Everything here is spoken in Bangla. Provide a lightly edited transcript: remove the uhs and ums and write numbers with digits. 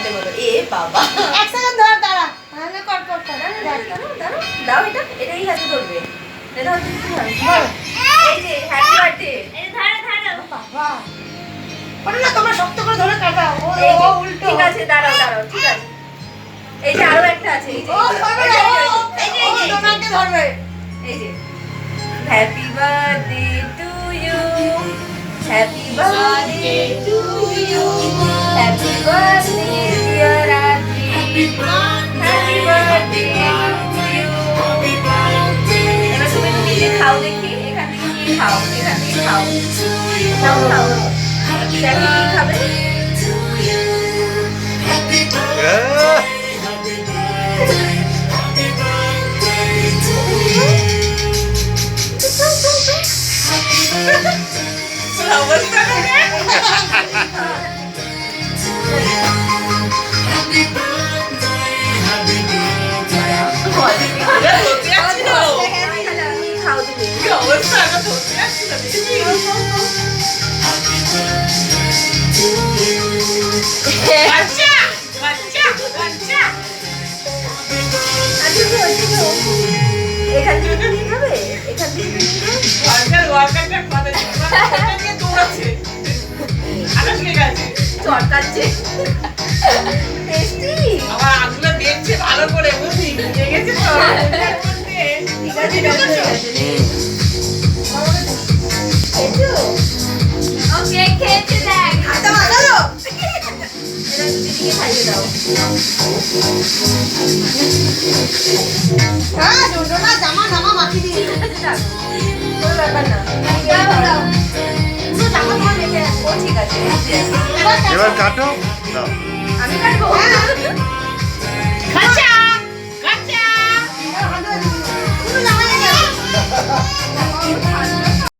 আইসক্রিমের মতো। এ বাবা, এক সেকেন্ড ধর, দাঁড়া। তাহলে কর কর কর। দাঁড়াও, দাও এটা, এটাই হাতে ধরবে। দাও, এই যে হ্যাপি বার্থডে। বাবা, ওটা না তোমরা শক্ত করে ধরে কাটাও। ও উল্টো। ঠিক আছে, দাঁড়াও দাঁড়াও, ঠিক আছে। এই যে আরো একটা আছে, এই যে ও ধরবে না, ও তোমাকে ধরবে। এই যে happy birthday to you, happy birthday to you, happy birthday dear Raji, happy birthday to you. এবার তুমি নিজে খাও দেখি, এখান থেকে নিয়ে খাও, এখান থেকে খাও, খাও খাও। দেখি কি খাবে। খাও তুমি। এখান থেকে তুমি খাবে, এখান থেকে তুমি চটকাচ্ছে। টেস্টি। ভালো করে বুঝি নিয়ে গেছে তো ঠিক আছে, ঠিক আছে। খেয়েছো? ওকে খেতে দেখ। হাতটা মাখালো। এবার দিদিকে খাইয়ে দাও। হ্যাঁ, জোড়া জামা জামা মাখি দিই। ঠিক আছে, যাক। কোনো ব্যাপার না। দাও দাও। পুরো জামা তোমার মেখে আছে। ও ঠিক আছে। এবার এবার কাটো দাও